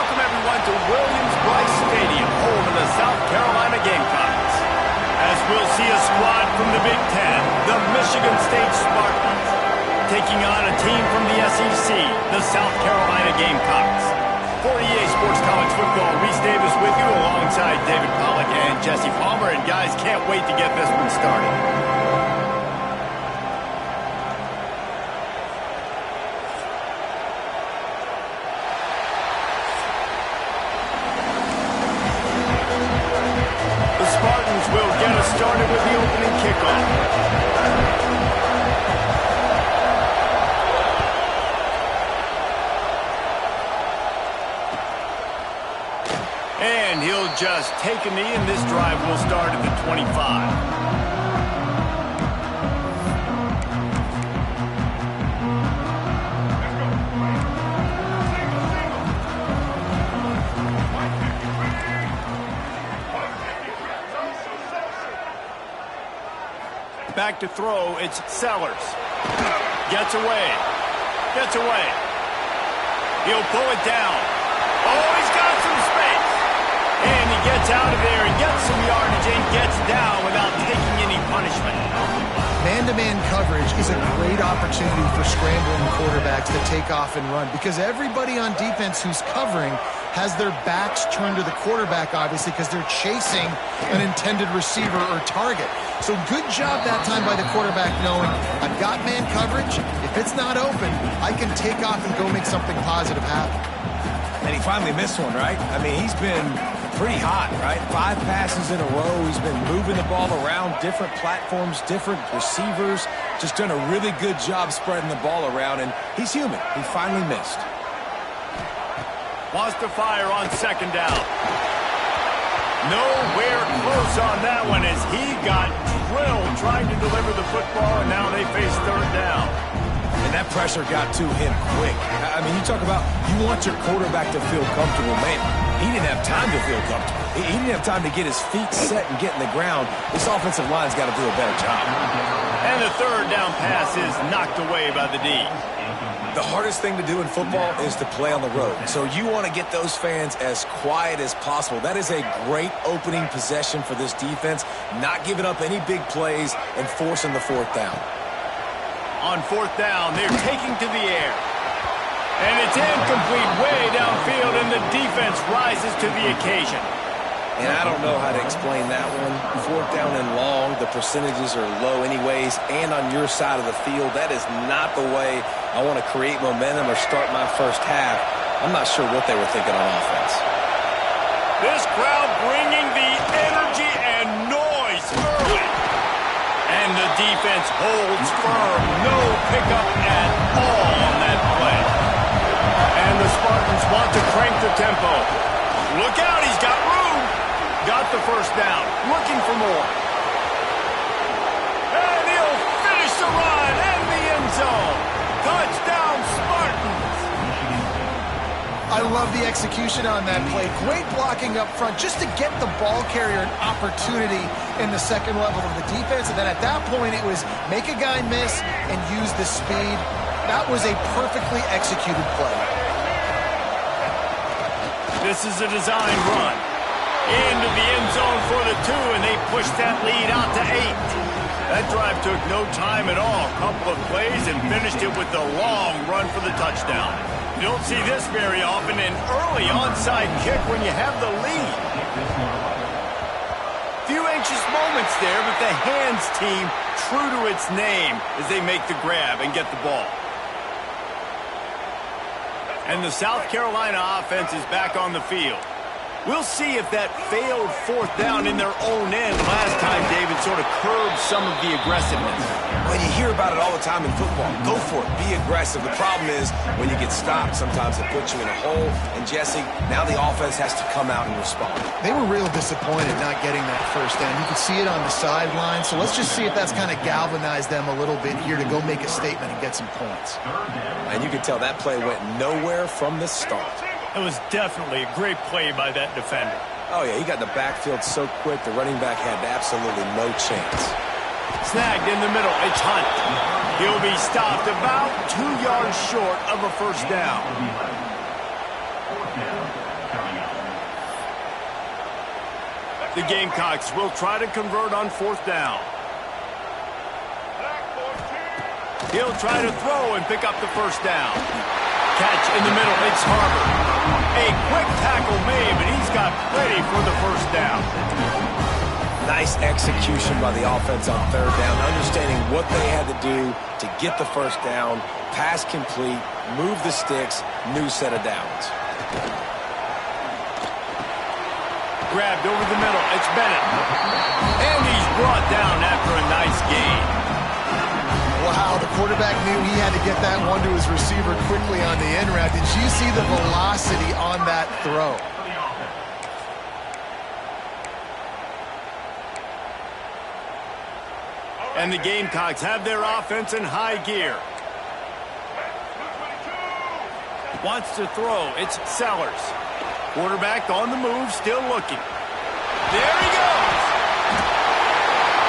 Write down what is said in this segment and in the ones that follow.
welcome everyone to Williams-Brice Stadium, home of the South Carolina Gamecocks. As we'll see a squad from the Big Ten, the Michigan State Spartans, taking on a team from the SEC, the South Carolina Gamecocks. For EA Sports College Football, Reese Davis with you alongside David Pollack and Jesse Palmer. And guys, can't wait to get this one started. The Spartans will get us started with the opening kickoff. And he'll just take a knee, and this drive will start at the 25. Back to throw, it's Sellers. Gets away. Gets away. He'll pull it down. Oh, he's got some space. And he gets out of there and gets some yardage and gets down without taking any punishment. Man-to-man coverage is a great opportunity for scrambling quarterbacks to take off and run because everybody on defense who's covering has their backs turned to the quarterback, obviously, because they're chasing an intended receiver or target. So good job that time by the quarterback knowing I've got man coverage. If it's not open, I can take off and go make something positive happen. And he finally missed one, right? I mean, he's been pretty hot, right? 5 passes in a row. He's been moving the ball around, different platforms, different receivers. Just done a really good job spreading the ball around, and he's human. He finally missed. Wants to fire on second down. Nowhere close on that one as he got drilled trying to deliver the football, and now they face third down. And that pressure got to him quick. I mean, you talk about you want your quarterback to feel comfortable. Man, he didn't have time to feel comfortable. He didn't have time to get his feet set and get in the ground. This offensive line's got to do a better job. And the third down pass is knocked away by the D. The hardest thing to do in football is to play on the road. So you want to get those fans as quiet as possible. That is a great opening possession for this defense, not giving up any big plays and forcing the fourth down. On fourth down, they're taking to the air. And it's incomplete way downfield, and the defense rises to the occasion. And I don't know how to explain that one. Fourth down and long, the percentages are low anyways, and on your side of the field, that is not the way I want to create momentum or start my first half. I'm not sure what they were thinking on offense. This crowd bringing the energy and noise early. And the defense holds firm. No pickup at all on that play. And the Spartans want to crank the tempo. Look out, he's got room. Got the first down. Looking for more. And he'll finish the run in the end zone. Touchdown, Spartans. I love the execution on that play. Great blocking up front just to get the ball carrier an opportunity in the second level of the defense. And then at that point, it was make a guy miss and use the speed. That was a perfectly executed play. This is a design run. Into the end zone for the 2, and they push that lead out to 8. That drive took no time at all. A couple of plays and finished it with the long run for the touchdown. You don't see this very often, an early onside kick when you have the lead. Few anxious moments there, but the hands team true to its name as they make the grab and get the ball. And the South Carolina offense is back on the field. We'll see if that failed fourth down in their own end last time, David, sort of curbed some of the aggressiveness. Well, you hear about it all the time in football. Go for it. Be aggressive. The problem is when you get stopped, sometimes it puts you in a hole. And, Jesse, now the offense has to come out and respond. They were real disappointed not getting that first down. You could see it on the sideline. So let's just see if that's kind of galvanized them a little bit here to go make a statement and get some points. And you can tell that play went nowhere from the start. It was definitely a great play by that defender. Oh, yeah, he got in the backfield so quick, the running back had absolutely no chance. Snagged in the middle, it's Hunt. He'll be stopped about 2 yards short of a first down. The Gamecocks will try to convert on 4th down. He'll try to throw and pick up the 1st down. Catch in the middle, it's Harbor. A quick tackle made, but he's got plenty for the 1st down. Nice execution by the offense on 3rd down, understanding what they had to do to get the 1st down, pass complete, move the sticks, new set of downs. Grabbed over the middle, it's Bennett. And he's brought down after a nice gain. Wow, the quarterback knew he had to get that one to his receiver quickly on the in route. Did you see the velocity on that throw? And the Gamecocks have their offense in high gear. Wants to throw. It's Sellers. Quarterback on the move, still looking. There he goes.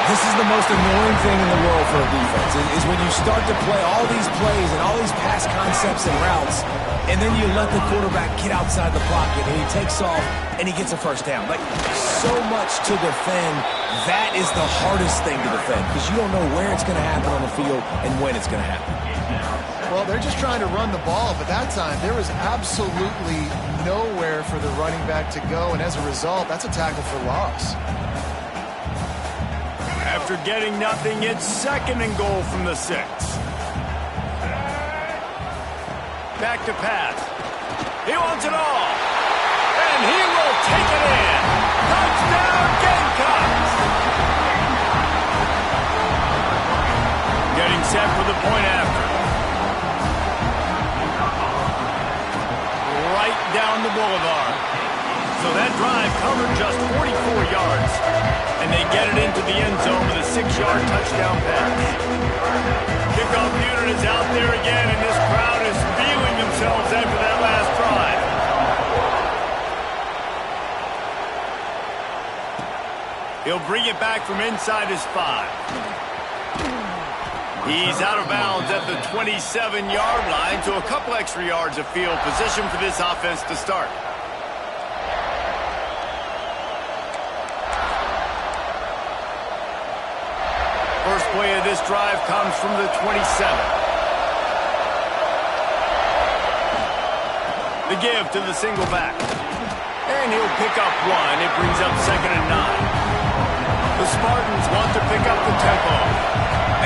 This is the most annoying thing in the world for a defense, is when you start to play all these plays and all these pass concepts and routes, and then you let the quarterback get outside the pocket, and he takes off, and he gets a 1st down. Like, so much to defend. That is the hardest thing to defend, because you don't know where it's going to happen on the field and when it's going to happen. Well, they're just trying to run the ball, but that time there was absolutely nowhere for the running back to go, and as a result, that's a tackle for loss. After getting nothing, it's 2nd and goal from the 6. Back to pass. He wants it all. And he will take it in. Touchdown, Gamecocks! Getting set for the point after. Right down the boulevard. So that drive covered just 44 yards. And they get it into the end zone with a 6-yard touchdown pass. Kickoff unit is out there again, and this crowd is feeling themselves after that last drive. He'll bring it back from inside his 5. He's out of bounds at the 27-yard line, so a couple extra yards of field position for this offense to start. First play of this drive comes from the 27. The give to the single back. And he'll pick up 1. It brings up 2nd and 9. The Spartans want to pick up the tempo.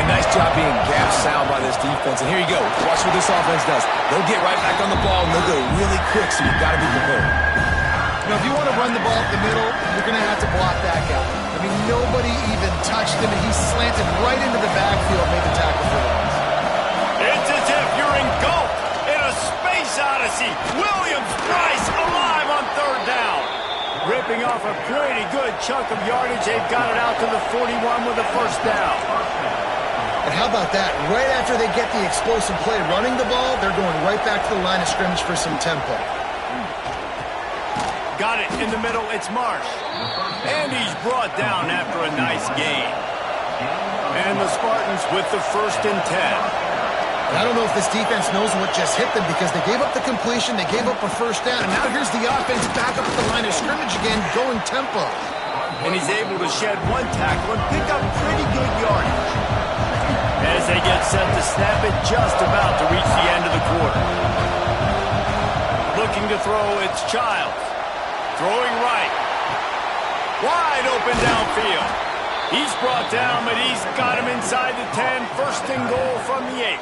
And nice job being gap sound by this defense. And here you go. Watch what this offense does. They'll get right back on the ball, and they'll go really quick, so you've got to be prepared. You know, if you want to run the ball up the middle, you're going to have to block that guy. I mean, nobody even touched him, and he slanted right into the backfield, made the tackle for loss. It's as if you're engulfed in a space odyssey. Williams-Brice alive on 3rd down. Ripping off a pretty good chunk of yardage. They've got it out to the 41 with a 1st down. And how about that? Right after they get the explosive play running the ball, they're going right back to the line of scrimmage for some tempo. Got it in the middle, it's Marsh. And he's brought down after a nice gain. And the Spartans with the 1st and 10. I don't know if this defense knows what just hit them, because they gave up the completion, they gave up a 1st down, and now here's the offense back up at the line of scrimmage again, going tempo. And he's able to shed 1 tackle and pick up pretty good yardage. As they get set to snap it, just about to reach the end of the quarter. Looking to throw, it's Childs. Throwing right. Wide open downfield. He's brought down, but he's got him inside the 10. 1st and goal from the 8.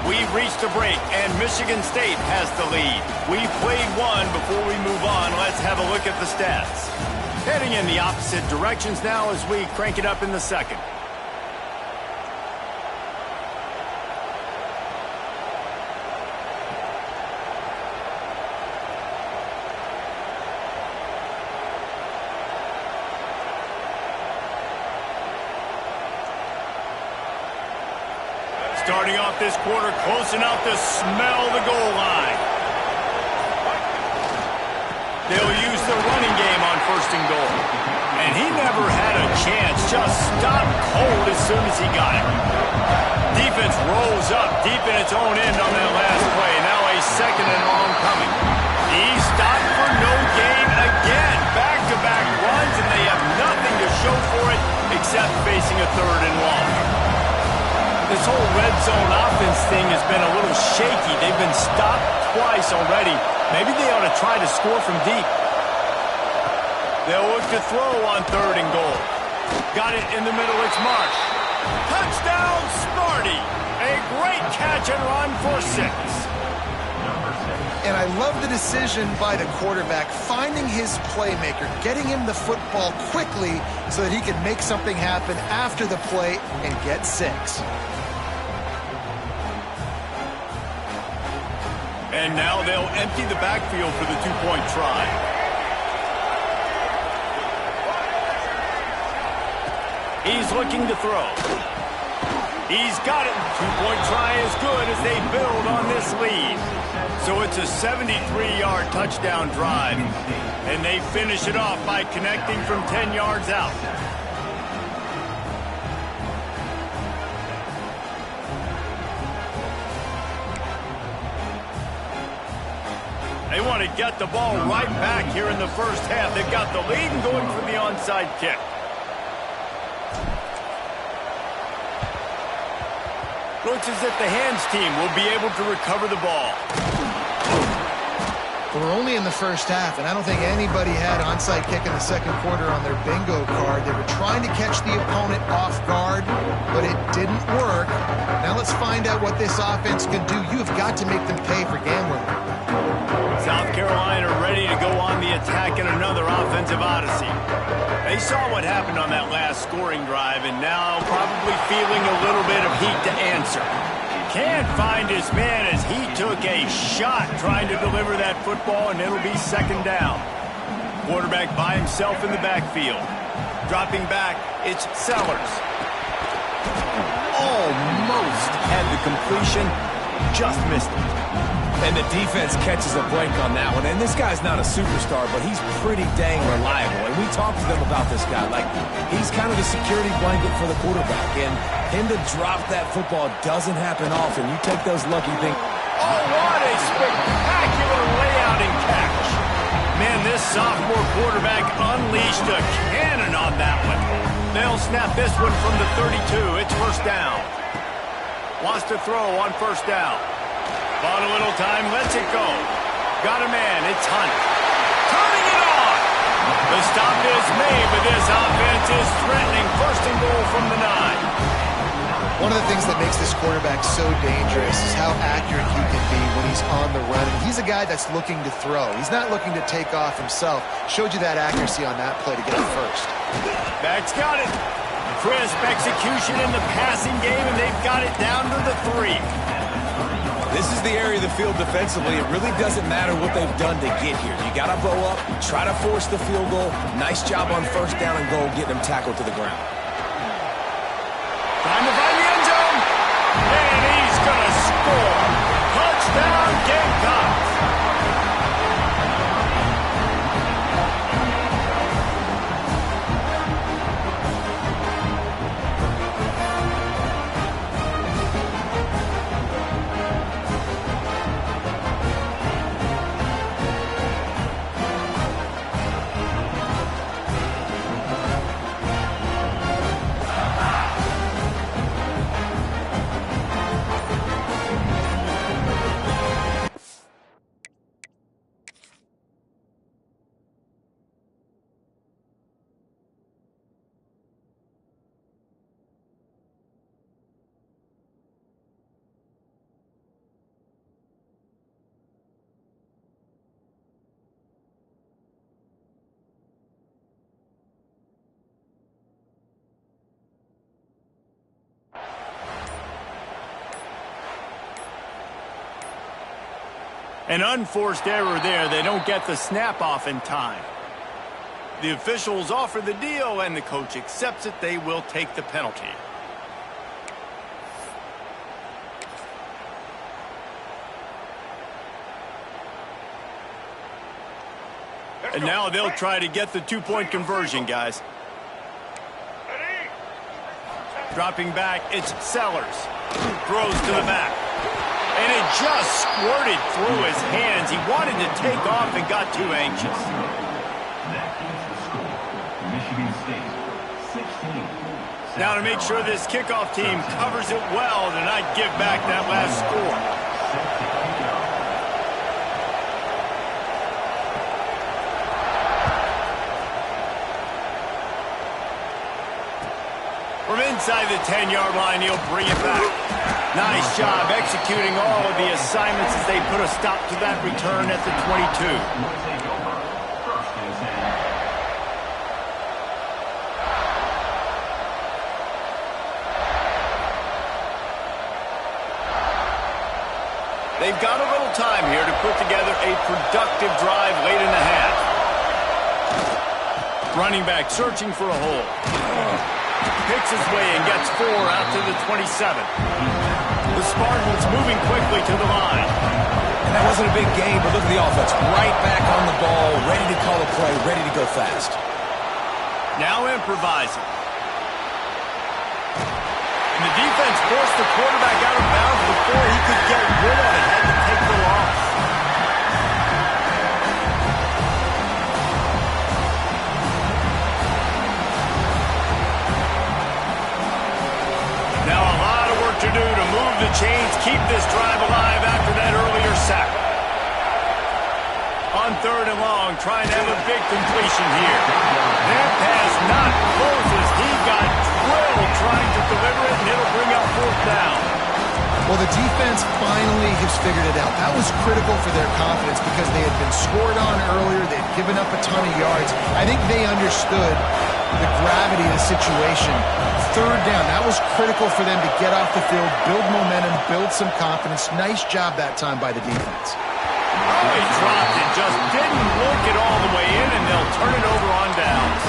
We've reached a break, and Michigan State has the lead. We've played 1 before we move on. Let's have a look at the stats. Heading in the opposite directions now as we crank it up in the 2nd. Starting off this quarter close enough to smell the goal line. They'll use the running game on 1st and goal. And he never had a chance, just stopped cold as soon as he got it. Defense rolls up deep in its own end on that last play. Now a 2nd and long show for it, except facing a 3rd and long. This whole red zone offense thing has been a little shaky. They've been stopped twice already. Maybe they ought to try to score from deep. They'll look to throw on 3rd and goal. Got it in the middle. It's Marsh. Touchdown, Smarty. A great catch and run for 6. And I love the decision by the quarterback, finding his playmaker, getting him the football quickly so that he can make something happen after the play and get 6. And now they'll empty the backfield for the 2-point try. He's looking to throw. He's got it. 2-point try is good as they build on this lead. So it's a 73-yard touchdown drive. And they finish it off by connecting from 10 yards out. They want to get the ball right back here in the first half. They've got the lead and going for the onside kick. Looks as if the hands team will be able to recover the ball. We're only in the first half, and I don't think anybody had onside kick in the second quarter on their bingo card. They were trying to catch the opponent off guard, but it didn't work. Now let's find out what this offense can do. You've got to make them pay for gambling. South Carolina ready to go on the attack in another offensive odyssey. They saw what happened on that last scoring drive, and now probably feeling a little bit of heat to answer. Can't find his man as he took a shot trying to deliver that football, and it'll be 2nd down. Quarterback by himself in the backfield. Dropping back, it's Sellers. Almost had the completion, just missed it. And the defense catches a break on that one. And this guy's not a superstar, but he's pretty dang reliable. And we talked to them about this guy. Like, he's kind of the security blanket for the quarterback. And him to drop that football doesn't happen often. You take those lucky things. Oh, what a spectacular layout and catch. Man, this sophomore quarterback unleashed a cannon on that one. They'll snap this one from the 32. It's 1st down. Wants to throw on 1st down. Bought a little time, lets it go. Got a man, it's Hunt. Turning it on! The stop is made, but this offense is threatening 1st and goal from the 9. One of the things that makes this quarterback so dangerous is how accurate he can be when he's on the run. And he's a guy that's looking to throw. He's not looking to take off himself. Showed you that accuracy on that play to get it 1st. Back's got it. Crisp execution in the passing game, and they've got it down to the 3. This is the area of the field defensively. It really doesn't matter what they've done to get here. You got to bow up, try to force the field goal. Nice job on 1st down and goal, getting them tackled to the ground. Time to find the end zone. And he's going to score. Touchdown, Gamecocks. An unforced error there. They don't get the snap off in time. The officials offer the deal, and the coach accepts it. They will take the penalty. And now they'll try to get the 2-point conversion, guys. Dropping back, it's Sellers. Throws to the back. And it just squirted through his hands. He wanted to take off and got too anxious. Now to make sure this kickoff team covers it well to not give back that last score. From inside the 10-yard line, he'll bring it back. Nice job executing all of the assignments as they put a stop to that return at the 22. They've got a little time here to put together a productive drive late in the half. Running back searching for a hole. Picks his way and gets 4 out to the 27. The Spartans moving quickly to the line. And that wasn't a big gain, but look at the offense. Right back on the ball, ready to call a play, ready to go fast. Now improvising. And the defense forced the quarterback out of bounds before he could get rid of it. Had to take the loss. Now a lot of work to do to move the chains, keep this drive alive after that earlier sack. On 3rd and long, trying to have a big completion here. That pass not closes. He got drilled trying to deliver it, and it'll bring up 4th down. Well, the defense finally has figured it out. That was critical for their confidence because they had been scored on earlier. They had given up a ton of yards. I think they understood the gravity of the situation. 3rd down, that was critical for them to get off the field, build momentum, build some confidence. Nice job that time by the defense. Oh, he dropped it, just didn't look it all the way in, and they'll turn it over on downs.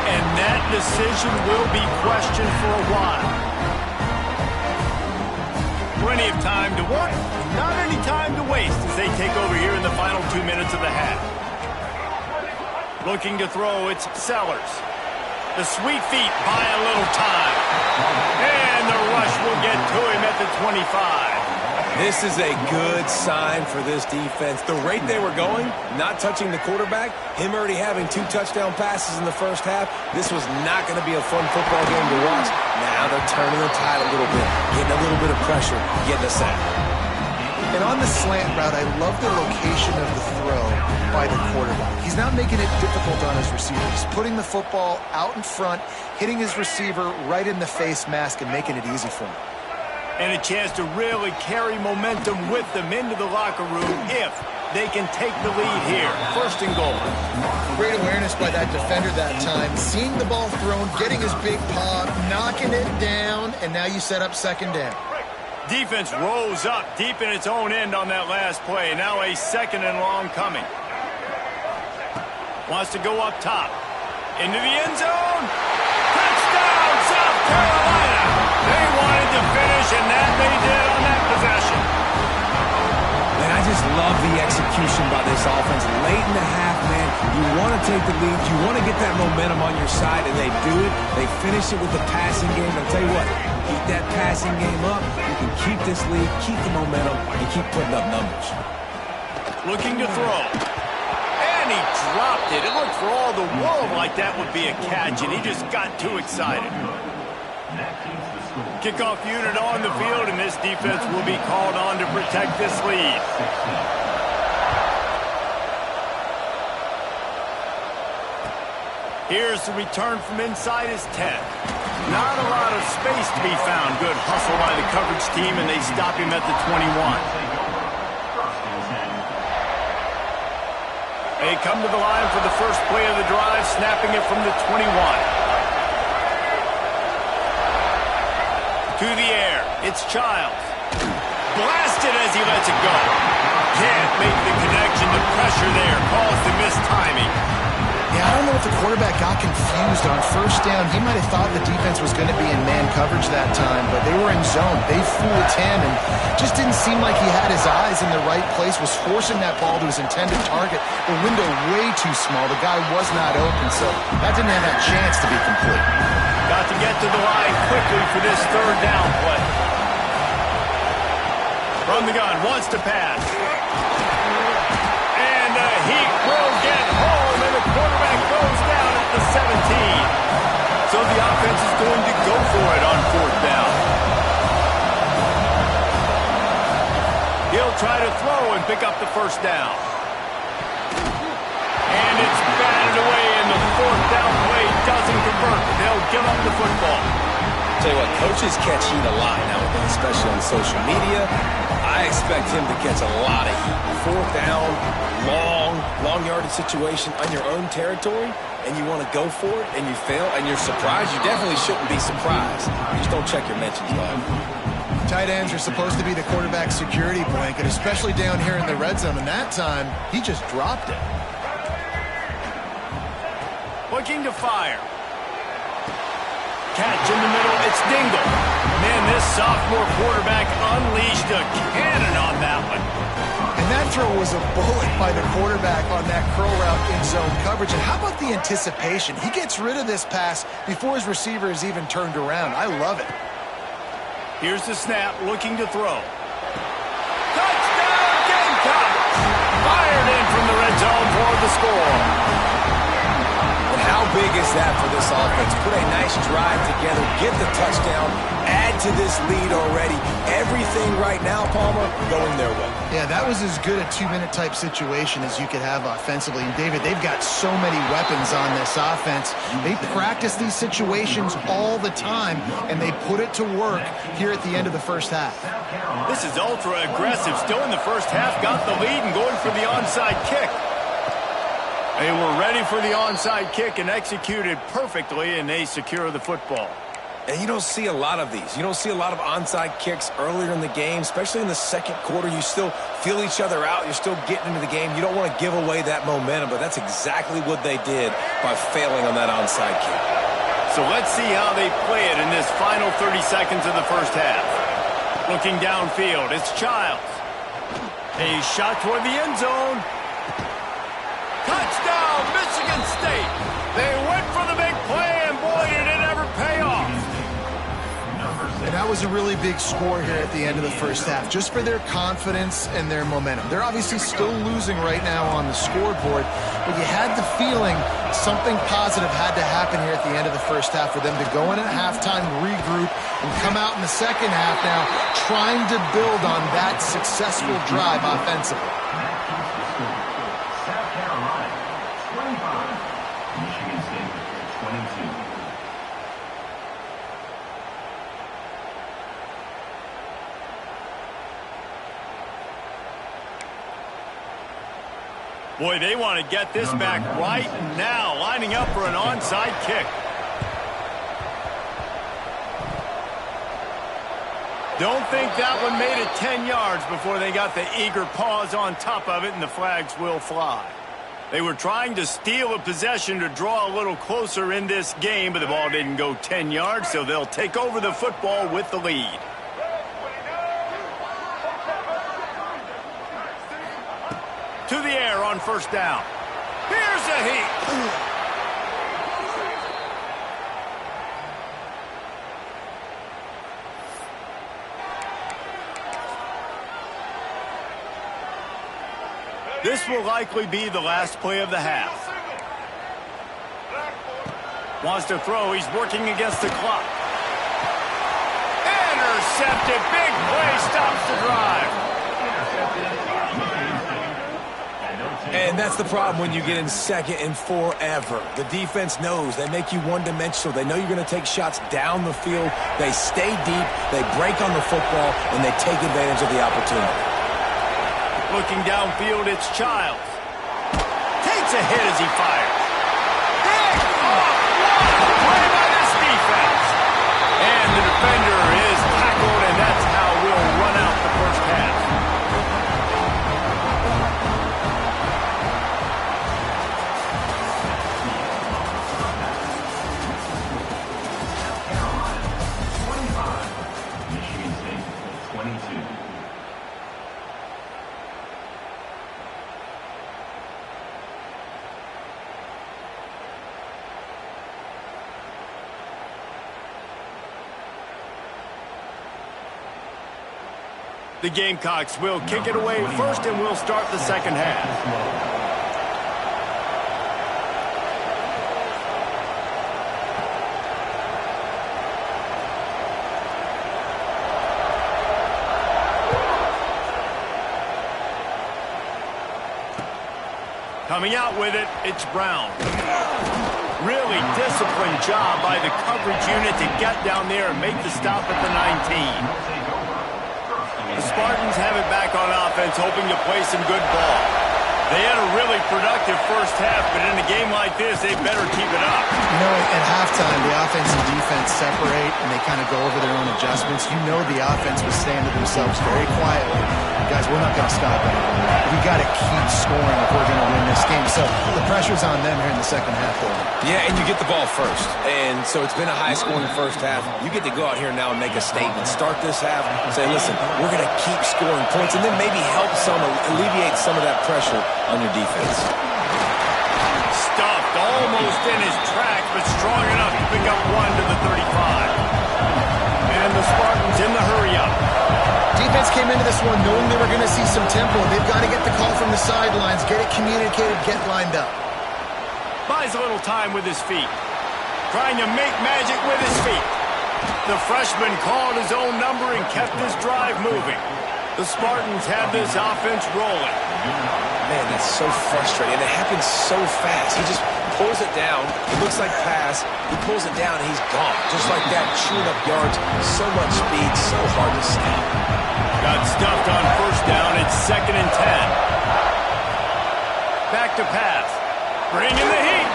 And that decision will be questioned for a while. Plenty of time to work, not any time to waste as they take over here in the final 2 minutes of the half. Looking to throw, it's Sellers. The sweet feet buy a little time. And the rush will get to him at the 25. This is a good sign for this defense. The rate they were going, not touching the quarterback, him already having 2 touchdown passes in the first half, this was not going to be a fun football game to watch. Now they're turning the tide a little bit, getting a little bit of pressure, getting a sack. And on the slant route, I love the location of the throw by the quarterback. He's not making it difficult on his receiver. He's putting the football out in front, hitting his receiver right in the face mask and making it easy for him. And a chance to really carry momentum with them into the locker room if they can take the lead here. 1st and goal. Great awareness by that defender that time. Seeing the ball thrown, getting his big paw, knocking it down, and now you set up 2nd down. Defense rose up deep in its own end on that last play. Now a 2nd and long coming. Wants to go up top. Into the end zone. Touchdown, South Carolina. They wanted to finish, and that they did on that possession. And I just love the execution by this offense. Late in the half, man, you want to take the lead. You want to get that momentum on your side, and they do it. They finish it with the passing game. I'll tell you what, keep that passing game up. You can keep this lead, keep the momentum, and keep putting up numbers. Looking to throw. And he dropped it. It looked for all the world like that would be a catch, and he just got too excited. Kickoff unit on the field, and this defense will be called on to protect this lead. Here's the return from inside his 10. Not a lot of space to be found. Good hustle by the coverage team, and they stop him at the 21. They come to the line for the first play of the drive, snapping it from the 21. To the air, it's Childs. Blasted as he lets it go. Can't make the connection. The pressure there caused the missed timing. Yeah, I don't know if the quarterback got confused on 1st down. He might have thought the defense was going to be in man coverage that time, but they were in zone. They fooled him and just didn't seem like he had his eyes in the right place, was forcing that ball to his intended target. The window way too small. The guy was not open, so that didn't have that chance to be complete. Got to get to the line quickly for this 3rd down play. From the gun, wants to pass. And the Heat will get home, and the quarterback goes down at the 17. So the offense is going to go for it on 4th down. He'll try to throw and pick up the 1st down. And it's batted away, and the 4th down play doesn't convert. They'll give up the football. Tell you what, coaches catch heat a lot nowadays, especially on social media. I expect him to catch a lot of heat. 4th down, long yardage situation on your own territory, and you want to go for it, and you fail, and you're surprised. You definitely shouldn't be surprised. You just don't check your mentions, bud. Tight ends are supposed to be the quarterback's security blanket, especially down here in the red zone. And that time, he just dropped it. Looking to fire. Catch in the middle. It's Dingle. Man, this sophomore quarterback unleashed a cannon on that one. And that throw was a bullet by the quarterback on that curl route in zone coverage. And how about the anticipation? He gets rid of this pass before his receiver is even turned around. I love it. Here's the snap, looking to throw. Touchdown, Gamecocks! Fired in from the red zone for the score. And how big is that for this offense? Put a nice drive together, get the touchdown, add to this lead already. Everything right now, Palmer, going their way. Yeah, that was as good a 2-minute type situation as you could have offensively. And David, they've got so many weapons on this offense. They practice these situations all the time, and they put it to work here at the end of the 1st half. This is ultra aggressive. Still in the 1st half, got the lead and going for the onside kick. They were ready for the onside kick and executed perfectly, and they secure the football. And you don't see a lot of these. You don't see a lot of onside kicks earlier in the game, especially in the 2nd quarter. You still feel each other out. You're still getting into the game. You don't want to give away that momentum, but that's exactly what they did by failing on that onside kick. So let's see how they play it in this final 30 seconds of the 1st half. Looking downfield, it's Childs. A shot toward the end zone. Touchdown, Michigan State. They went for the big play, and boy, did it ever pay off. And that was a really big score here at the end of the 1st half, just for their confidence and their momentum. They're obviously still losing right now on the scoreboard, but you had the feeling something positive had to happen here at the end of the 1st half for them to go in at halftime, regroup, and come out in the 2nd half now trying to build on that successful drive offensively. Boy, they want to get this back right now, lining up for an onside kick. Don't think that one made it 10 yards before they got the eager paws on top of it, and the flags will fly. They were trying to steal a possession to draw a little closer in this game, but the ball didn't go 10 yards, so they'll take over the football with the lead. To the air on 1st down. Here's a heat. This will likely be the last play of the half. Wants to throw. He's working against the clock. Intercepted. Big play. Stops the drive. And that's the problem when you get in 2nd and forever. The defense knows. They make you one-dimensional. They know you're going to take shots down the field. They stay deep. They break on the football, and they take advantage of the opportunity. Looking downfield, it's Childs. Takes a hit as he fires. Pick off! What a play by this defense! And the defender is tackled, and that's how we'll run out the 1st half. The Gamecocks will kick it away first, and we'll start the 2nd half. Coming out with it, it's Brown. Really disciplined job by the coverage unit to get down there and make the stop at the 19. The Spartans have it back on offense, hoping to play some good ball. They had a really productive first half, but in a game like this, they better keep it up. You know, at halftime, the offense and defense separate, and they kind of go over their own adjustments. You know the offense was saying to themselves very quietly, guys, we're not going to stop anyone. We got to keep scoring if we're going to win this game. So the pressure's on them here in the second half, though. Yeah, and you get the ball first. And so it's been a high-scoring first half. You get to go out here now and make a statement. Start this half and say, listen, we're going to keep scoring points, and then maybe help alleviate some of that pressure on your defense. Stuffed almost in his tracks, but strong enough to pick up one to the 35. And the Spartans in the hurry-up. Defense came into this one knowing they were going to see some tempo. They've got to get the call from the sidelines, get it communicated, get lined up. Buys a little time with his feet. Trying to make magic with his feet. The freshman called his own number and kept his drive moving. The Spartans have this offense rolling. Man, that's so frustrating. And it happens so fast. He just pulls it down. It looks like pass. He pulls it down, and he's gone. Just like that, chewing up yards. So much speed, so hard to stop. Got stuffed on first down. It's 2nd and 10. Back to pass. Bring in the heat.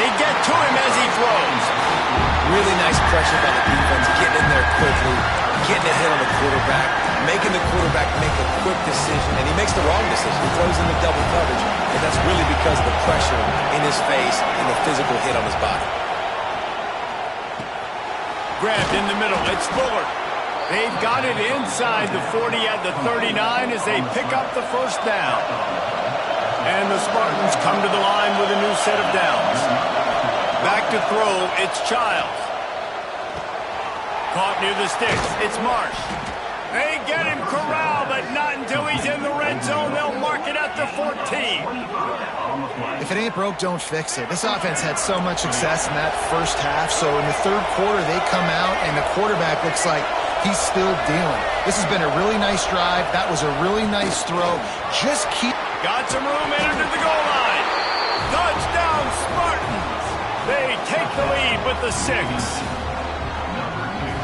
They get to him as he throws. Really nice pressure by the defense, getting in there quickly, getting a hit on the quarterback, making the quarterback make a quick decision, and he makes the wrong decision. He throws in the double coverage, and that's really because of the pressure in his face and the physical hit on his body. Grabbed in the middle. It's Fuller. They've got it inside the 40 at the 39 as they pick up the first down. And the Spartans come to the line with a new set of downs. Back to throw, it's Childs. Caught near the sticks, it's Marsh. They get him corralled, but not until he's in the red zone. They'll mark it at the 14. If it ain't broke, don't fix it. This offense had so much success in that first half, so in the third quarter, they come out, and the quarterback looks like he's still dealing. This has been a really nice drive. That was a really nice throw. Just keep... Got some room, entered to the goal line. Touchdown, Spartans. They take the lead with the 6.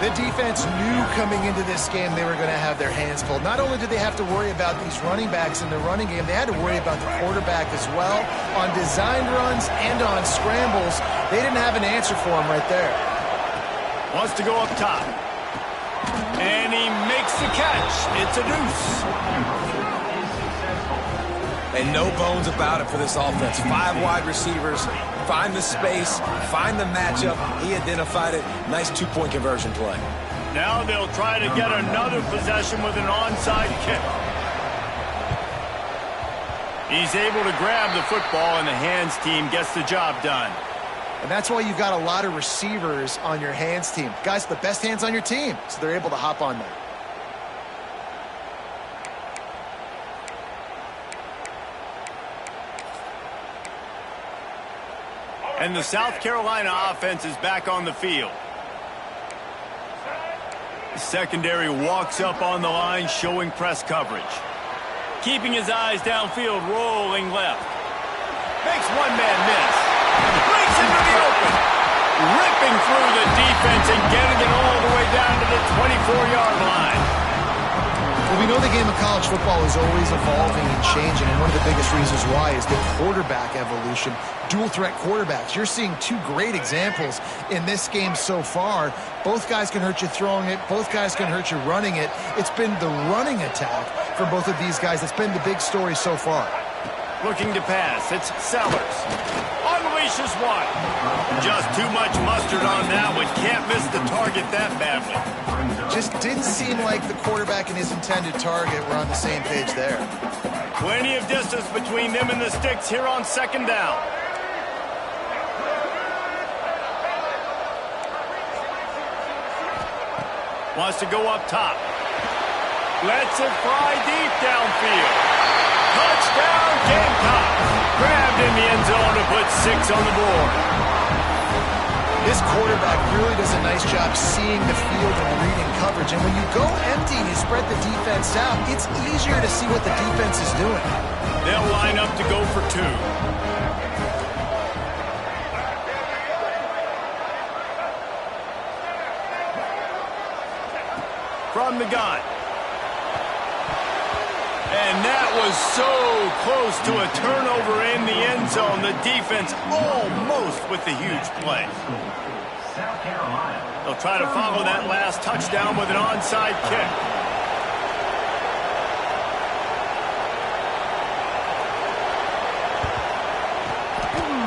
The defense knew coming into this game they were going to have their hands full. Not only did they have to worry about these running backs in the running game, they had to worry about the quarterback as well. On designed runs and on scrambles, they didn't have an answer for him right there. Wants to go up top. And he makes the catch. It's a deuce. And no bones about it for this offense. 5 wide receivers, find the space, find the matchup. He identified it. Nice 2-point conversion play. Now they'll try to get another possession with an onside kick. He's able to grab the football, and the hands team gets the job done. And that's why you've got a lot of receivers on your hands team. Guys, the best hands on your team, so they're able to hop on them. And the South Carolina offense is back on the field. The secondary walks up on the line, showing press coverage. Keeping his eyes downfield, rolling left. Makes one man miss. Breaks into the open. Ripping through the defense and getting it all the way down to the 24-yard line. Well, we know the game of college football is always evolving and changing, and one of the biggest reasons why is the quarterback evolution. Dual-threat quarterbacks. You're seeing 2 great examples in this game so far. Both guys can hurt you throwing it. Both guys can hurt you running it. It's been the running attack for both of these guys that's been the big story so far. Looking to pass. It's Sellers. Unleashes one. Just too much mustard on that one. Can't miss the target that badly. Just didn't seem like the quarterback and his intended target were on the same page there. Plenty of distance between them and the sticks here on 2nd down. Wants to go up top. Lets it fly deep downfield. Touchdown, Gamecocks. Grabbed in the end zone to put 6 on the board. This quarterback really does a nice job seeing the field and reading coverage. And when you go empty and you spread the defense out, it's easier to see what the defense is doing. They'll line up to go for two. From the gun. And that was so close to a turnover in the end zone. The defense almost with the huge play. They'll try to follow that last touchdown with an onside kick.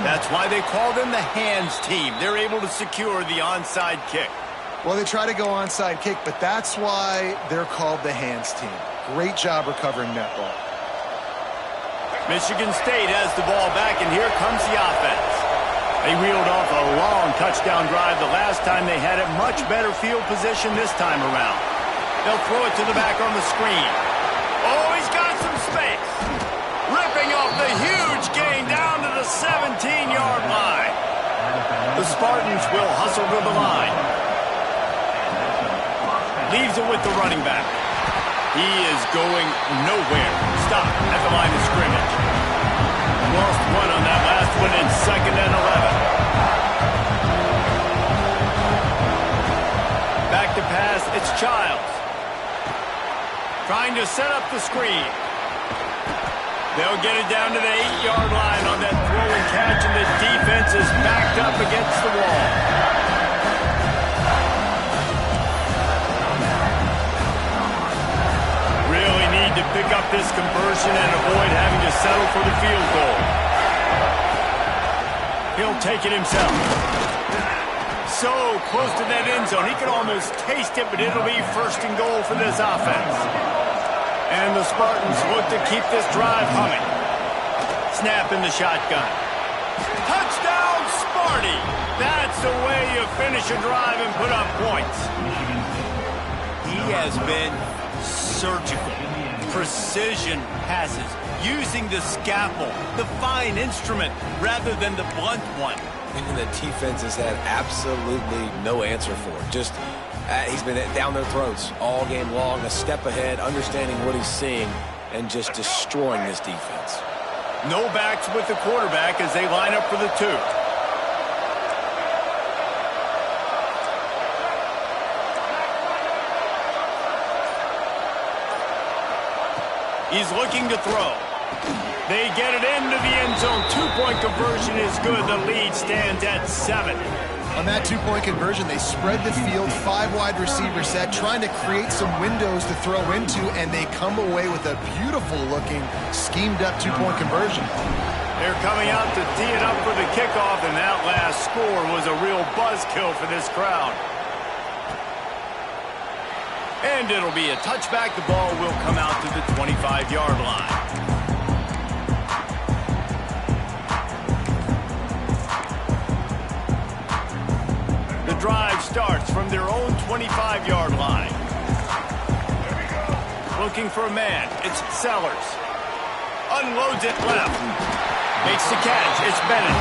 That's why they call them the hands team. They're able to secure the onside kick. Well, they try to go onside kick, but that's why they're called the hands team. Great job recovering that ball. Michigan State has the ball back, and here comes the offense. They reeled off a long touchdown drive the last time they had it. Much better field position this time around. They'll throw it to the back on the screen. Oh, he's got some space. Ripping off the huge gain down to the 17-yard line. The Spartans will hustle to the line. Leaves it with the running back. He is going nowhere. Stop at the line of scrimmage. Lost one on that last one in 2nd and 11. Back to pass, it's Childs. Trying to set up the screen. They'll get it down to the 8-yard line on that throw and catch, and the defense is backed up against the wall. Really need to pick up this conversion and avoid having to settle for the field goal. He'll take it himself. So close to that end zone. He can almost taste it, but it'll be 1st and goal for this offense. And the Spartans look to keep this drive humming. Snap in the shotgun. Touchdown, Sparty! That's the way you finish a drive and put up points. He has been surgical. Precision passes. Using the scalpel, the fine instrument, rather than the blunt one. And the defense has had absolutely no answer for it. Just he's been down their throats all game long, a step ahead, understanding what he's seeing, and just destroying this defense. No backs with the quarterback as they line up for the two. He's looking to throw. They get it into the end zone. 2-point conversion is good. The lead stands at 7. On that 2-point conversion, they spread the field, 5 wide receiver set, trying to create some windows to throw into, and they come away with a beautiful-looking, schemed-up 2-point conversion. They're coming out to tee it up for the kickoff, and that last score was a real buzzkill for this crowd. And it'll be a touchback. The ball will come out to the 25-yard line. The drive starts from their own 25-yard line. Looking for a man. It's Sellers. Unloads it left. Makes the catch. It's Bennett.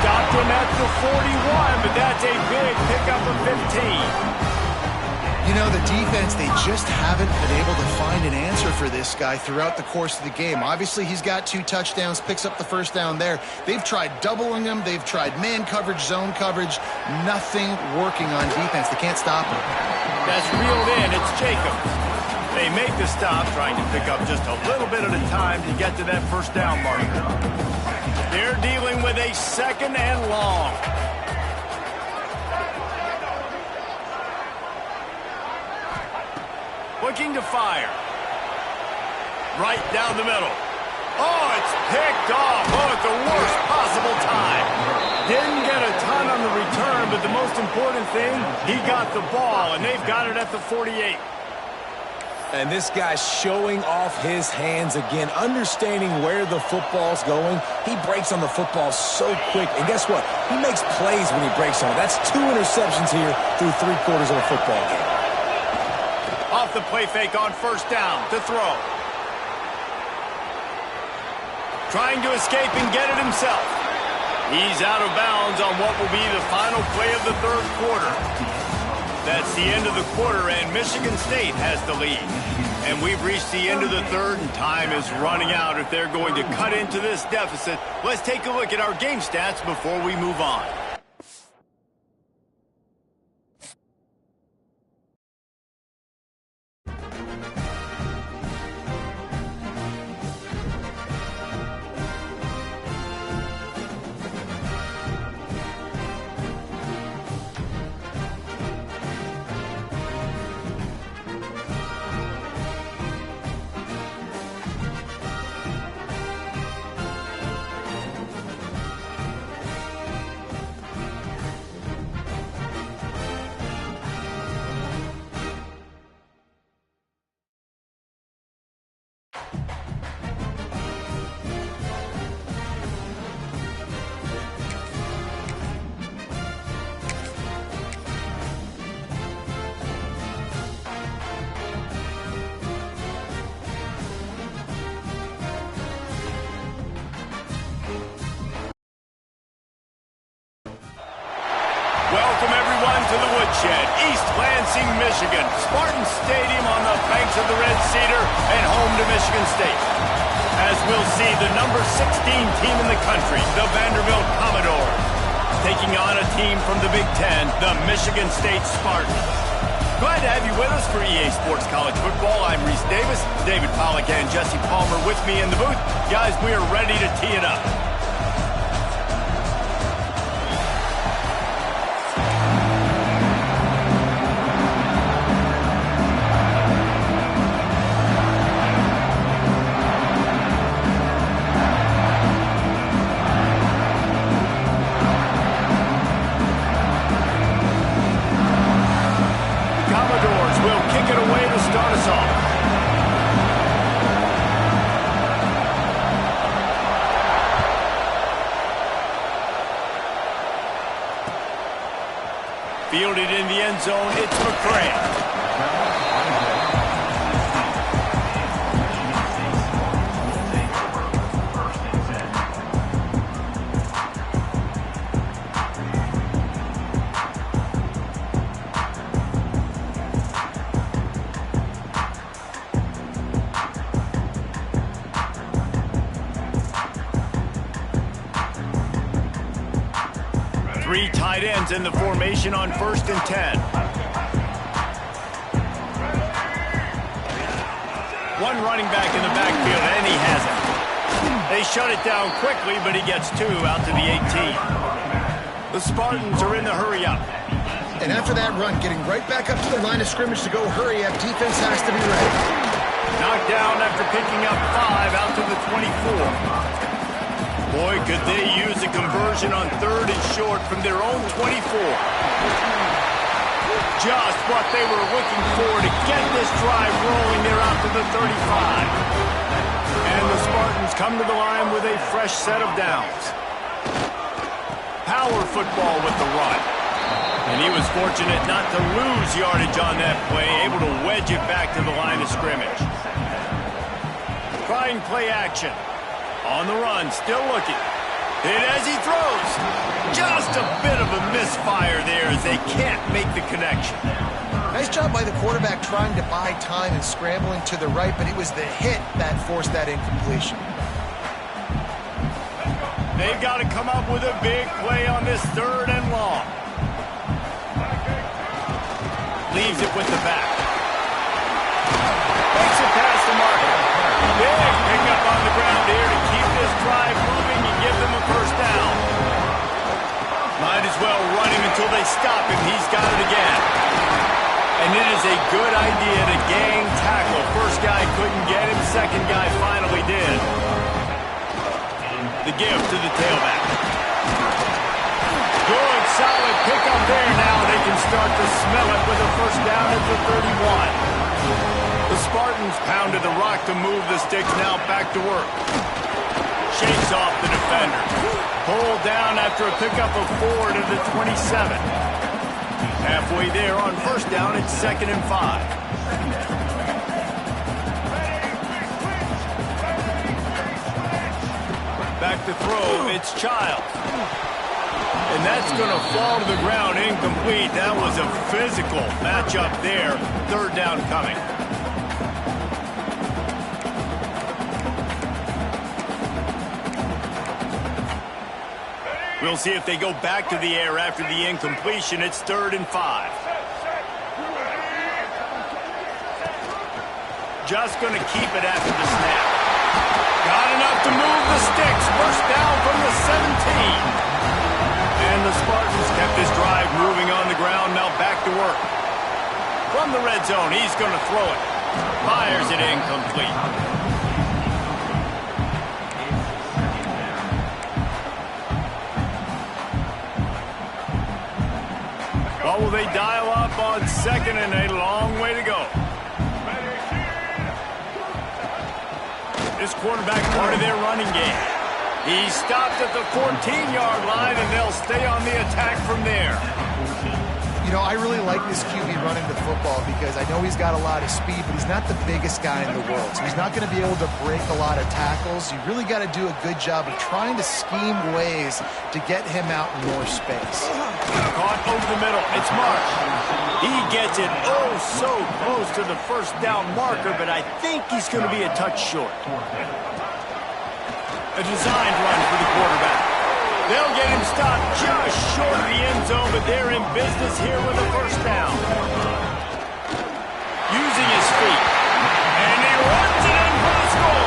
Stopped him at the 41, but that's a big pickup of 15. You know, the defense, they just haven't been able to find an answer for this guy throughout the course of the game. Obviously, he's got 2 touchdowns, picks up the 1st down there. They've tried doubling him. They've tried man coverage, zone coverage. Nothing working on defense. They can't stop him. That's reeled in. It's Jacobs. They make the stop, trying to pick up just a little bit at a time to get to that 1st down mark. They're dealing with a 2nd and long. Looking to fire. Right down the middle. Oh, it's picked off. Oh, at the worst possible time. Didn't get a ton on the return, but the most important thing, he got the ball, and they've got it at the 48. And this guy's showing off his hands again, understanding where the football's going. He breaks on the football so quick. And guess what? He makes plays when he breaks on it. That's 2 interceptions here through 3/4 of a football game. Off the play fake on 1st down to throw. Trying to escape and get it himself. He's out of bounds on what will be the final play of the 3rd quarter. That's the end of the quarter, and Michigan State has the lead. And we've reached the end of the third, and time is running out if they're going to cut into this deficit. Let's take a look at our game stats before we move on. Welcome, everyone, to the Woodshed, East Lansing, Michigan. Spartan Stadium on the banks of the Red Cedar and home to Michigan State. As we'll see, the number 16 team in the country, the Vanderbilt Commodores, taking on a team from the Big Ten, the Michigan State Spartans. Glad to have you with us for EA Sports College Football. I'm Reese Davis, David Pollack and Jesse Palmer with me in the booth. Guys, we are ready to tee it up. Fielded in the end zone, it's McCray. Three tight ends in the formation on 1st and 10. One running back in the backfield, and he has it. They shut it down quickly, but he gets two out to the 18. The Spartans are in the hurry-up. And after that run, getting right back up to the line of scrimmage to go hurry-up, defense has to be ready. Knocked down after picking up 5 out to the 24. Boy, could they use a conversion on 3rd and short from their own 24. Just what they were looking for to get this drive rolling. They're out to the 35. And the Spartans come to the line with a fresh set of downs. Power football with the run. And he was fortunate not to lose yardage on that play, able to wedge it back to the line of scrimmage. Trying play action. On the run, still looking. Hit as he throws. Just a bit of a misfire there as they can't make the connection. Nice job by the quarterback trying to buy time and scrambling to the right, but it was the hit that forced that incompletion. They've got to come up with a big play on this 3rd and long. Leaves it with the back. Makes it past the marker. Big pickup on the ground here to keep this drive moving and give them a 1st down. Might as well run him until they stop him. He's got it again. And it is a good idea to gang tackle. First guy couldn't get him. Second guy finally did. The give to the tailback. Good, solid pickup there. Now they can start to smell it with a 1st down at the 31. The Spartans pounded the rock to move the sticks, now back to work. Shakes off the defender. Pulled down after a pickup of 4 to the 27. Halfway there on 1st down, it's 2nd and 5. Back to throw, it's Childs. And that's going to fall to the ground incomplete. That was a physical matchup there. Third down coming. We'll see if they go back to the air after the incompletion. It's 3rd and 5. Just going to keep it after the snap. Got enough to move the sticks. First down from the 17. And the Spartans kept this drive moving on the ground. Now back to work. From the red zone, he's going to throw it. Fires it incomplete. Well, will they dial up on 2nd and a long way to go? This quarterback part of their running game. He stopped at the 14-yard line, and they'll stay on the attack from there. You know, I really like this QB running the football because I know he's got a lot of speed, but he's not the biggest guy in the world. So he's not going to be able to break a lot of tackles. You really got to do a good job of trying to scheme ways to get him out in more space. Caught over the middle. It's Marsh. He gets it oh so close to the first down marker, but I think he's going to be a touch short. A designed run for the quarterback. They'll get him stopped just short of the end zone, but they're in business here with a first down. Using his feet. And he runs it in for the score.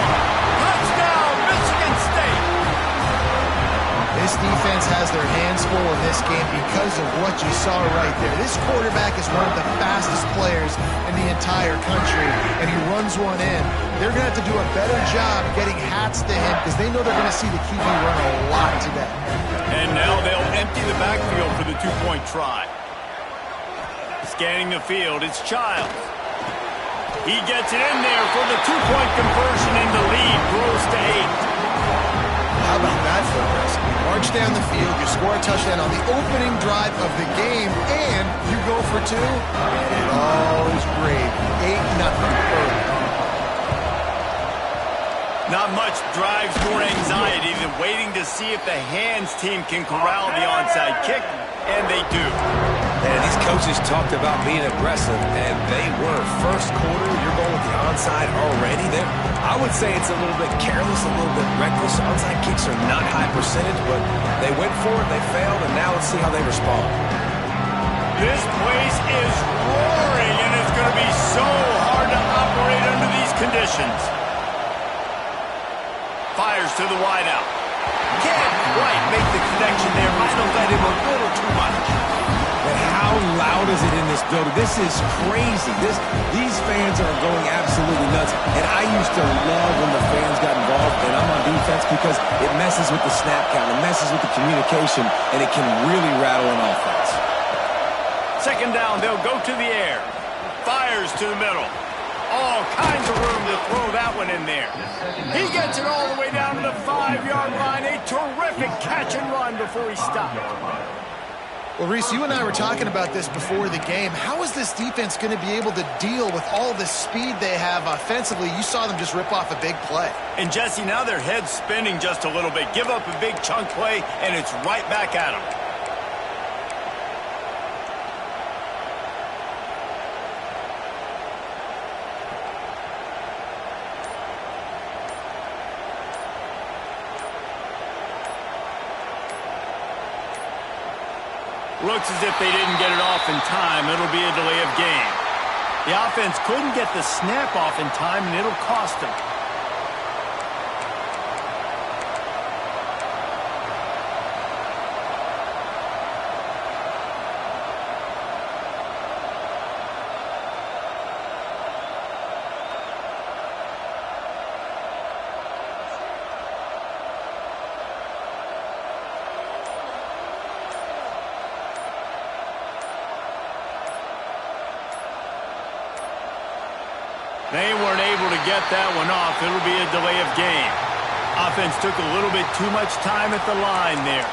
Touchdown, Michigan State. This defense has their hands full in this game because of what you saw right there. This quarterback is one of the fastest players in the entire country, and he runs one in. They're going to have to do a better job getting hats to him because they know they're going to see the QB run a lot today. And now they'll empty the backfield for the two-point try. Scanning the field, it's Childs. He gets it in there for the two-point conversion, and the lead grows to 8. How about that for us? You march down the field, you score a touchdown on the opening drive of the game, and you go for 2, and it all is great. 8-0 early. Not much drives more anxiety than waiting to see if the hands team can corral the onside kick, and they do. And these coaches talked about being aggressive, and they were. First quarter, you're going with the onside already. I would say it's a little bit careless, a little bit reckless. Onside kicks are not high percentage, but they went for it, they failed, and now let's see how they respond. This place is roaring, and it's going to be so hard to operate under these conditions. Fires to the wideout. Can't quite make the connection there. Might have let him a little too much. But how loud is it in this building? This is crazy. These fans are going absolutely nuts. And I used to love when the fans got involved, and I'm on defense because it messes with the snap count. It messes with the communication, and it can really rattle an offense. Second down, they'll go to the air. Fires to the middle. All kinds of room to throw that one in there. He gets it all the way down to the 5-yard line. A terrific catch and run before he stopped. Well, Reese, you and I were talking about this before the game. How is this defense going to be able to deal with all the speed they have offensively? You saw them just rip off a big play. And, Jesse, now their head's spinning just a little bit. Give up a big chunk play, and it's right back at them. Looks as if they didn't get it off in time. It'll be a delay of game. The offense couldn't get the snap off in time, and it'll cost them. They weren't able to get that one off. It'll be a delay of game. Offense took a little bit too much time at the line there.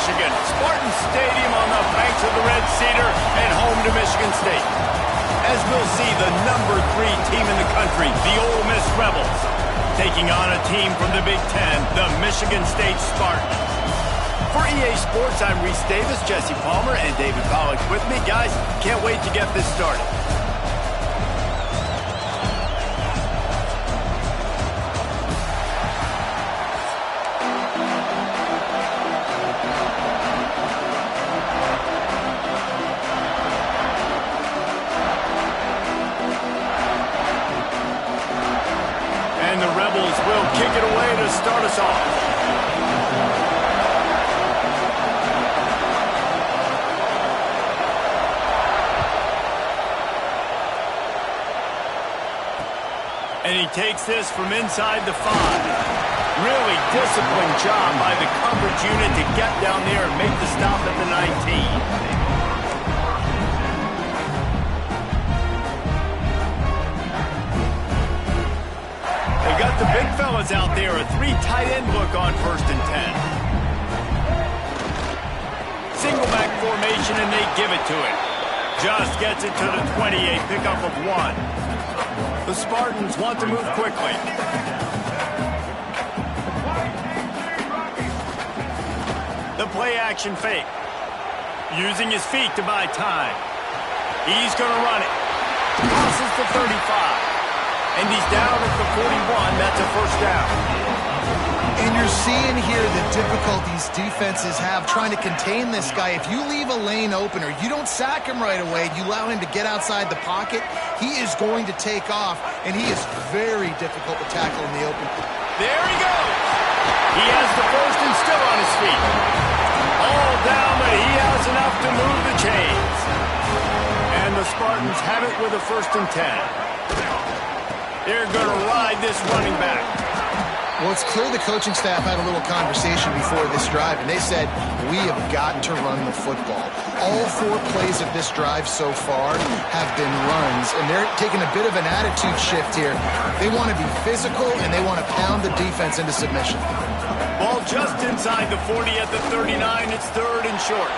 Michigan. Spartan Stadium on the banks of the Red Cedar and home to Michigan State. As we'll see the #3 team in the country, the Ole Miss Rebels, taking on a team from the Big Ten, the Michigan State Spartans. For EA Sports, I'm Reese Davis, Jesse Palmer, and David Pollack with me. Guys, can't wait to get this started. And the Rebels will kick it away to start us off. And he takes this from inside the 5. Really disciplined job by the coverage unit to get down there and make the stop at the 19. They got the big fellas out there, a 3 tight end look on 1st and 10. Single back formation, and they give it to him. Just gets it to the 28, pickup of 1. The Spartans want to move quickly. The play action fake. Using his feet to buy time. He's going to run it. Crosses the 35. And he's down at the 41. That's a first down. And you're seeing here the difficulties defenses have trying to contain this guy. If you leave a lane open or you don't sack him right away, you allow him to get outside the pocket, he is going to take off, and he is very difficult to tackle in the open. There he goes. He has the first and still on his feet. All down, but he has enough to move the chains. And the Spartans have it with a 1st and 10. They're going to ride this running back. Well, it's clear the coaching staff had a little conversation before this drive, and they said, we have got to run the football. All 4 plays of this drive so far have been runs, and they're taking a bit of an attitude shift here. They want to be physical, and they want to pound the defense into submission. Ball just inside the 40 at the 39. It's 3rd and short.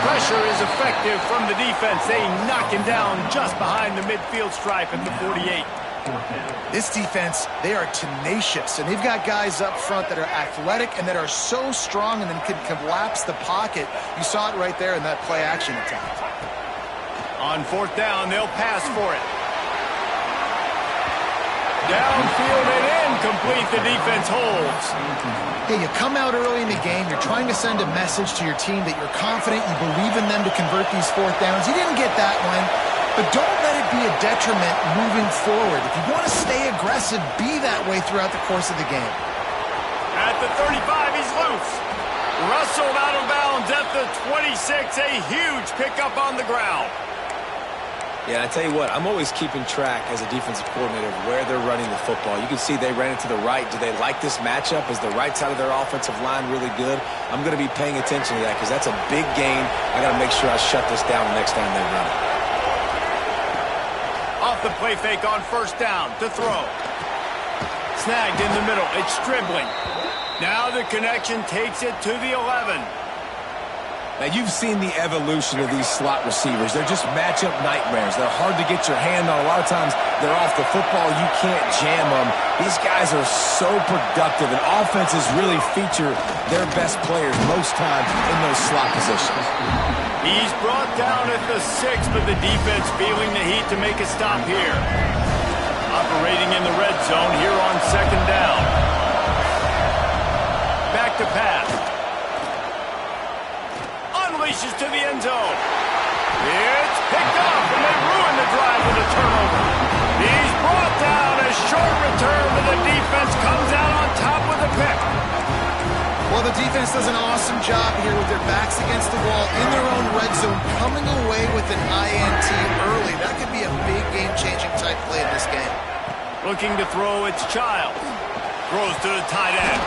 Pressure is effective from the defense. They knock him down just behind the midfield stripe at the 48. This defense, they are tenacious, and they've got guys up front that are athletic and that are so strong and then can collapse the pocket. You saw it right there in that play-action attack. On 4th down, they'll pass for it. Downfield and incomplete. The defense holds. Hey, you come out early in the game, you're trying to send a message to your team that you're confident, you believe in them to convert these 4th downs. You didn't get that one. But don't let it be a detriment moving forward. If you want to stay aggressive, be that way throughout the course of the game. At the 35, he's loose. Rustled out of bounds at the 26. A huge pickup on the ground. Yeah, I tell you what, I'm always keeping track as a defensive coordinator of where they're running the football. You can see they ran it to the right. Do they like this matchup? Is the right side of their offensive line really good? I'm going to be paying attention to that because that's a big gain. I got to make sure I shut this down the next time they run it. Off the play fake on 1st down to throw. Snagged in the middle. It's Stribling. Now the connection takes it to the 11. Now, you've seen the evolution of these slot receivers. They're just matchup nightmares. They're hard to get your hand on. A lot of times, they're off the football. You can't jam them. These guys are so productive, and offenses really feature their best players most times in those slot positions. He's brought down at the 6, but the defense feeling the heat to make a stop here. Operating in the red zone here on 2nd down. Back to pass. Unleashes to the end zone. It's picked up, and they ruin the drive with a turnover. He's brought down. A short return, but the defense comes out on top with the pick. Well, the defense does an awesome job here with their backs against the wall in their own red zone, coming away with an INT early. That could be a big game-changing type play in this game. Looking to throw, it's Child. Throws to the tight end.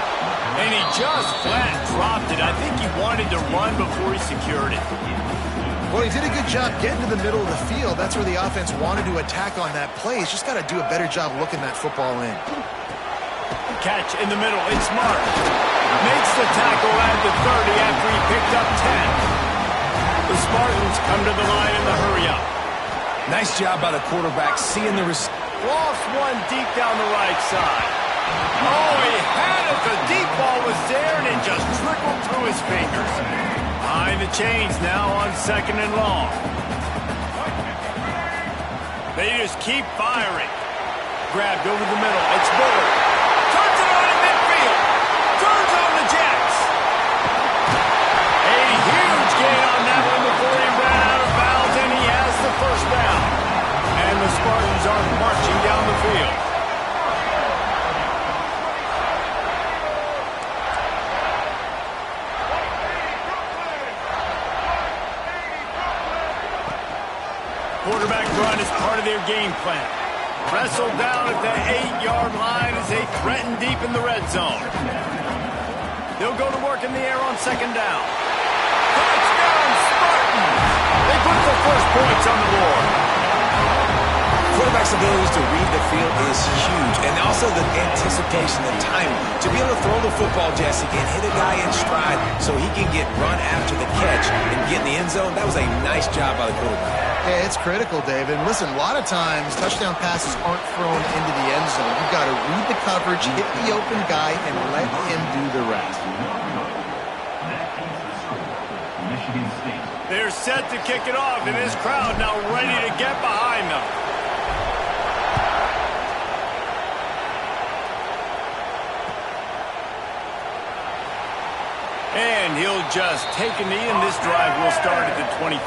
And he just flat dropped it. I think he wanted to run before he secured it. Well, he did a good job getting to the middle of the field. That's where the offense wanted to attack on that play. He's just got to do a better job looking that football in. Catch in the middle. It's Smart. Makes the tackle at the 30 after he picked up 10. The Spartans come to the line in the hurry-up. Nice job by the quarterback seeing the receiver. Lost one deep down the right side. Oh, he had it. The deep ball was there, and it just trickled through his fingers. Behind the chains now on 2nd and long. They just keep firing. Grabbed over the middle. It's Bullard. Turns it on in midfield. Turns on the Jets. A huge gain on that one before he ran out of bounds, and he has the first down. And the Spartans are marching down the field. Quarterback run is part of their game plan. Wrestled down at the 8-yard line as they threaten deep in the red zone. They'll go to work in the air on 2nd down. Touchdown, Spartans! They put the first points on the board. Quarterback's ability to read the field is huge, and also the anticipation, the timing. To be able to throw the football, Jesse, and hit a guy in stride so he can get run after the catch and get in the end zone, that was a nice job by the quarterback. Yeah, it's critical, David. And listen, a lot of times touchdown passes aren't thrown into the end zone. You've got to read the coverage, hit the open guy, and let him do the rest. They're set to kick it off, and this crowd now ready to get behind them. And he'll just take a knee, and this drive will start at the 25.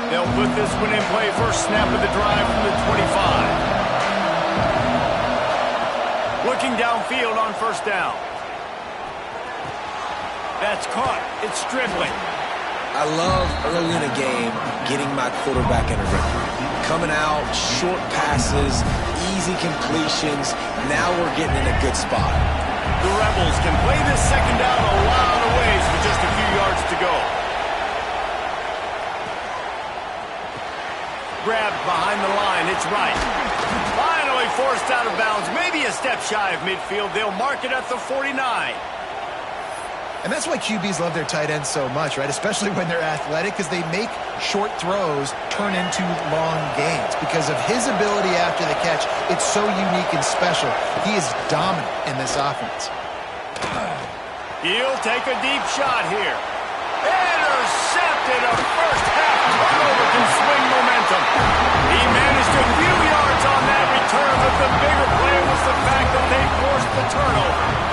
They'll put this one in play. First snap of the drive from the 25. Looking downfield on 1st down. That's caught. It's Stribling. I love early in a game getting my quarterback in a rhythm. Coming out, short passes, easy completions. Now we're getting in a good spot. The Rebels can play this 2nd down a lot of ways with just a few yards to go. Grabbed behind the line. It's right. Finally forced out of bounds. Maybe a step shy of midfield. They'll mark it at the 49. And that's why QBs love their tight ends so much, right? Especially when they're athletic, because they make short throws turn into long gains. Because of his ability after the catch, it's so unique and special. He is dominant in this offense. He'll take a deep shot here. Intercepted. A first half turnover can swing momentum. He managed a few yards on that return, but the bigger play was the fact that they forced the turnover.